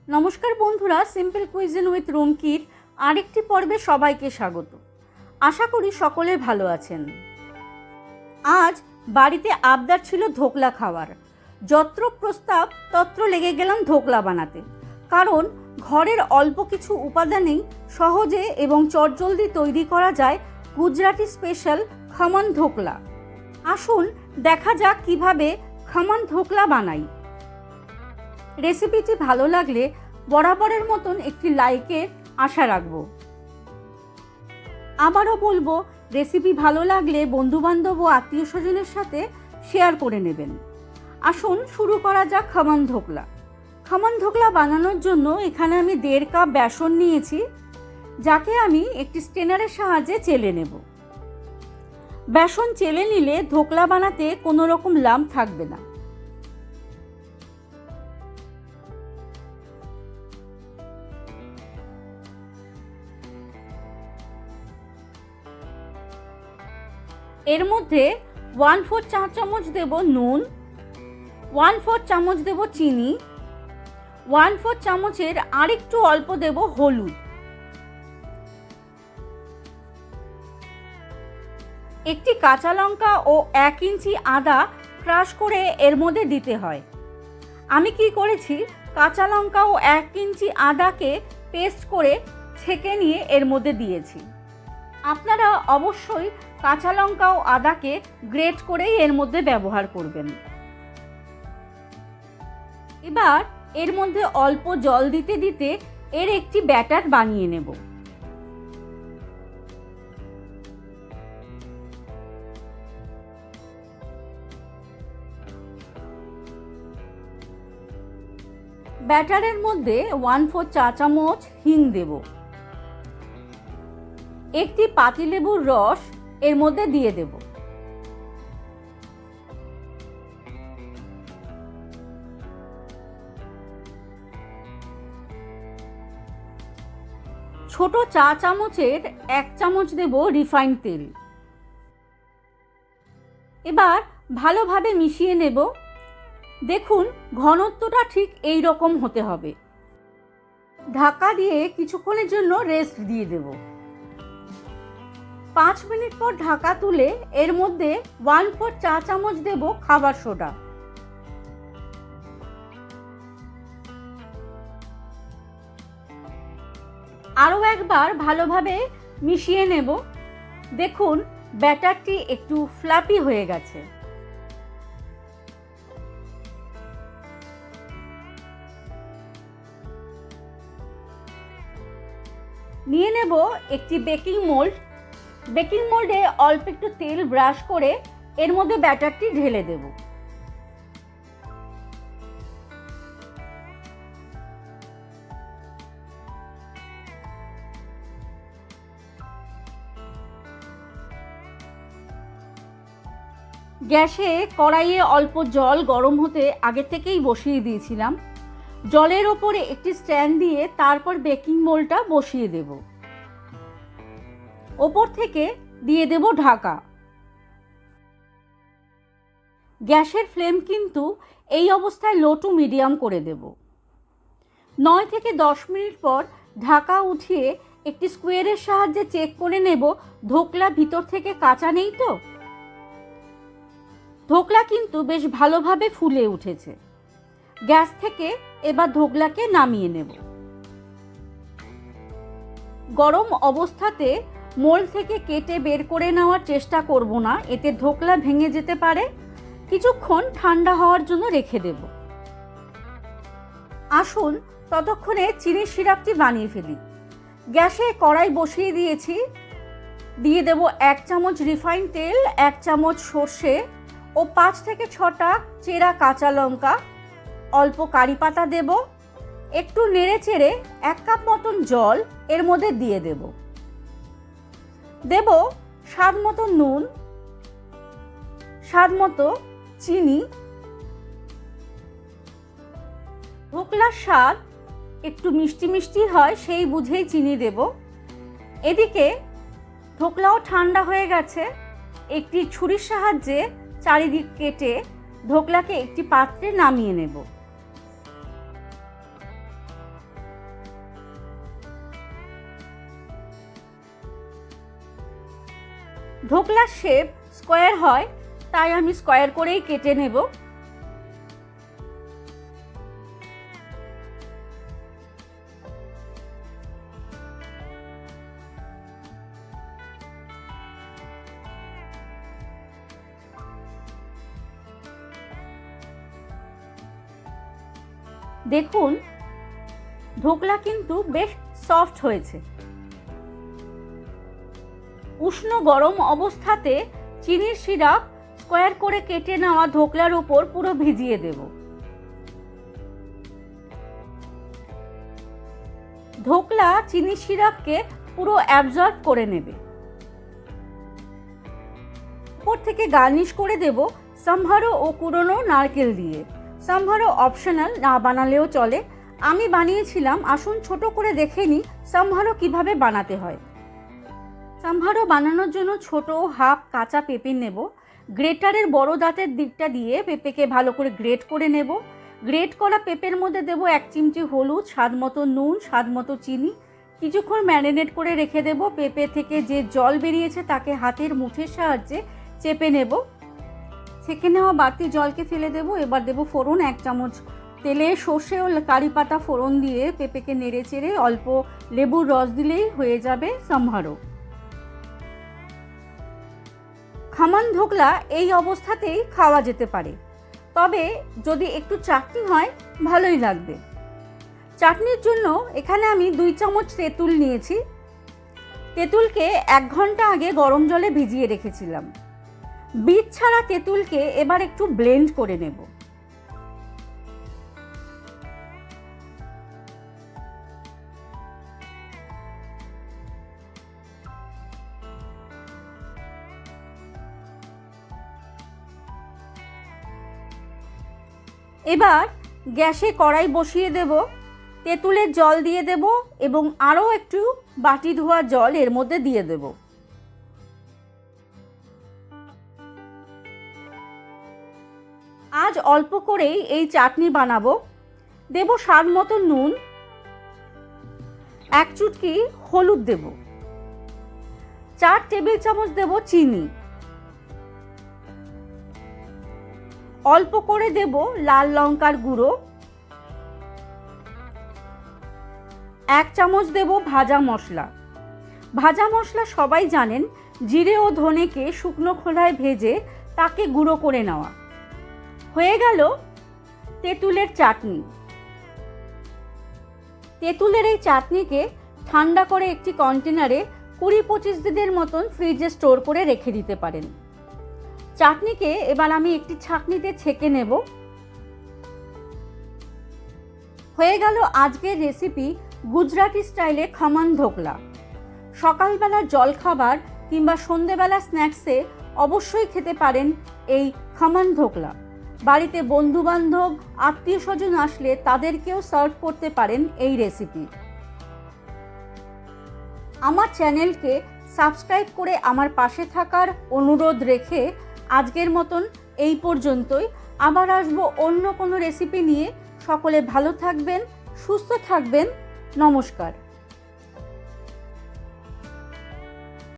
নমস্কার বন্ধুরা, simple cuisine with রুমকির আরেকটি পর্বে সবাইকে স্বাগত। আশা করি সকলে ভালো আছেন। আজ বাড়িতে আবদার ছিল ধোকলা খাওয়ার। যত্র প্রস্তাব তত্র লেগে গেলাম ধোকলা বানাতে, কারণ ঘরের অল্প কিছু উপাদানেই সহজে এবং চটজলদি তৈরি করা যায় গুজরাটি স্পেশাল খমন ধোকলা। আসুন দেখা যাক কিভাবে খমন ধোকলা বানাই। রেসিপিটি ভালো লাগলে বরাবরের মতন একটি লাইকের আশা রাখব। আবারও বলবো, রেসিপি ভালো লাগলে বন্ধুবান্ধব ও আত্মীয় স্বজনের সাথে শেয়ার করে নেবেন। আসুন শুরু করা যাক খমন ধোকলা। খমন ধোকলা বানানোর জন্য এখানে আমি 1.5 কাপ বেসন নিয়েছি, যাকে আমি একটি স্ট্রেনারের সাহায্যে চেলে নেব। বেসন চেলে নিলে ধোকলা বানাতে কোনো রকম লাম্প থাকবে না। এর মধ্যে 1/4 চা চামচ দেব নুন, 1/4 চামচ দেব চিনি, 1/4 চামচের আরেকটু অল্প দেব হলুদ। একটি কাঁচা লঙ্কা ও 1 ইঞ্চি আদা ক্রাশ করে এর মধ্যে দিতে হয়। আমি কি করেছি, কাঁচা লঙ্কা ও 1 ইঞ্চি আদাকে পেস্ট করে ছেঁকে নিয়ে এর মধ্যে দিয়েছি। আপনারা অবশ্যই কাঁচা লঙ্কা ও আদাকে গ্রেট করেই এর মধ্যে ব্যবহার করবেন। এবার এর মধ্যে অল্প জল দিতে দিতে এর একটি ব্যাটার বানিয়ে নেব। ব্যাটারের মধ্যে 1/4 চা চামচ হিং দেব। একটি পাতিলেবুর রস এর মধ্যে দিয়ে দেব। ছোট চা চামচের 1 চামচ দেব রিফাইন্ড তেল। এবার ভালোভাবে মিশিয়ে নেব। দেখুন, ঘনত্বটা ঠিক এই রকম হতে হবে। ঢাকা দিয়ে কিছুক্ষণের জন্য রেস্ট দিয়ে দেব। 5 মিনিট পর ঢাকা তুলে এর মধ্যে 1/4 চা চামচ দেব খাবার সোডা। আরও একবার ভালোভাবে মিশিয়ে নেব। দেখুন, ব্যাটারটি একটু ফ্লাপি হয়ে গেছে। নিয়ে নেব একটি বেকিং মোল্ড। বেকিং মোল্ডে অল্প একটু তেল ব্রাশ করে এর মধ্যে ব্যাটারটি ঢেলে দেব। গ্যাসে কড়াইয়ে অল্প জল গরম হতে আগে থেকেই বসিয়ে দিয়েছিলাম। জলের ওপরে একটি স্ট্যান্ড দিয়ে তারপর বেকিং মোল্ডটা বসিয়ে দেব। ওপর থেকে দিয়ে দেব ঢাকা। গ্যাসের ফ্লেম কিন্তু এই অবস্থায় লো টু মিডিয়াম করে দেব। 9 থেকে 10 মিনিট পর ঢাকা উঠিয়ে একটি স্কোয়ারের সাহায্যে চেক করে নেব ধোকলা ভিতর থেকে কাঁচা নেই তো। ধোকলা কিন্তু বেশ ভালোভাবে ফুলে উঠেছে। গ্যাস থেকে এবার ধোকলাকে নামিয়ে নেব। গরম অবস্থাতে মোল্ড থেকে কেটে বের করে নেওয়ার চেষ্টা করব না, এতে ধোকলা ভেঙে যেতে পারে। কিছুক্ষণ ঠান্ডা হওয়ার জন্য রেখে দেব। আসুন ততক্ষণে চিনির সিরাপটি বানিয়ে ফেলি। গ্যাসে কড়াই বসিয়ে দিয়েছি। দিয়ে দেব 1 চামচ রিফাইন্ড তেল, 1 চামচ সর্ষে ও 5 থেকে 6টা চেরা কাঁচা লঙ্কা, অল্প কারি পাতা দেব। একটু নেড়ে চেড়ে 1 কাপ মতন জল এর মধ্যে দিয়ে দেব। দেব স্বাদ মতো নুন, স্বাদ মতো চিনি। ধোকলার স্বাদ একটু মিষ্টি মিষ্টি হয়, সেই বুঝেই চিনি দেব। এদিকে ধোকলাও ঠান্ডা হয়ে গেছে। একটি ছুরির সাহায্যে চারিদিক কেটে ধোকলাকে একটি পাত্রে নামিয়ে নেব। ধোকলার শেপ স্কোয়ার হয়, তাই আমি স্কোয়ার করেই কেটে নেব। দেখুন ধোকলা কিন্তু বেশ সফট হয়েছে। উষ্ণ গরম অবস্থাতে চিনির সিরাপ স্কোয়ার করে কেটে নেওয়া ধোকলার উপর পুরো ভিজিয়ে দেব। ধোকলা চিনির সিরাপকে পুরো অ্যাবজর্ব করে নেবে। উপর থেকে গার্নিশ করে দেব সম্ভারো ও কুড়োনো নারকেল দিয়ে। সম্ভারো অপশনাল, না বানালেও চলে। আমি বানিয়েছিলাম, আসুন ছোট করে দেখে নিই সম্ভারো কিভাবে বানাতে হয়। সম্ভারো বানানোর জন্য ছোট হাফ কাঁচা পেঁপে নেব। গ্রেটারের বড় দাঁতের দিকটা দিয়ে পেঁপেকে ভালো করে গ্রেট করে নেব। গ্রেট করা পেঁপের মধ্যে দেব 1 চিমটি হলুদ, স্বাদ মতো নুন, স্বাদ মতো চিনি। কিছুক্ষণ ম্যারিনেট করে রেখে দেব। পেঁপে থেকে যে জল বেরিয়েছে তাকে হাতের মুঠের সাহায্যে চেপে নেব। ছেঁকে নেওয়া বাড়তি জলকে ফেলে দেব। এবার দেব ফোড়ন। 1 চামচ তেলে সর্ষে ও কারি পাতা ফোড়ন দিয়ে পেঁপেকে নেড়ে চেড়ে অল্প লেবুর রস দিলেই হয়ে যাবে সম্ভারো। খামান ধোকলা এই অবস্থাতেই খাওয়া যেতে পারে, তবে যদি একটু চাটনি হয় ভালোই লাগবে। চাটনির জন্য এখানে আমি 2 চামচ তেঁতুল নিয়েছি। তেঁতুলকে 1 ঘন্টা আগে গরম জলে ভিজিয়ে রেখেছিলাম। বীজ ছাড়া তেঁতুলকে এবার একটু ব্লেন্ড করে নেব। এবার গ্যাসে কড়াই বসিয়ে দেব। তেঁতুলের জল দিয়ে দেব এবং আরও একটু বাটি ধোয়া জল এর মধ্যে দিয়ে দেব। আজ অল্প করেই এই চাটনি বানাবো। দেব স্বাদ মতো নুন, 1 চুটকি হলুদ দেব, 4 টেবিল চামচ দেব চিনি, অল্প করে দেব লাল লঙ্কার গুঁড়ো, 1 চামচ দেব ভাজা মশলা। ভাজা মশলা সবাই জানেন, জিরে ও ধনেকে শুকনো খোলায় ভেজে তাকে গুঁড়ো করে নেওয়া। হয়ে গেল তেঁতুলের চাটনি। তেঁতুলের এই চাটনিকে ঠান্ডা করে একটি কন্টেনারে 20-25 দিনের মতন ফ্রিজে স্টোর করে রেখে দিতে পারেন। চাটনিকে এবার আমি একটি ছাঁকনিতে ছেঁকে নেব। হয়ে গেল আজকের রেসিপি গুজরাটি স্টাইলে খামান ধোকলা। সকালবেলার জলখাবার কিংবা সন্ধেবেলা স্ন্যাক্সে অবশ্যই খেতে পারেন এই খামান ধোকলা। বাড়িতে বন্ধুবান্ধব আত্মীয় স্বজন আসলে তাদেরকেও সার্ভ করতে পারেন এই রেসিপি। আমার চ্যানেলকে সাবস্ক্রাইব করে আমার পাশে থাকার অনুরোধ রেখে আজকের মতন এই পর্যন্তই। আবার আসবো অন্য কোনো রেসিপি নিয়ে। সকলে ভালো থাকবেন, সুস্থ থাকবেন। নমস্কার।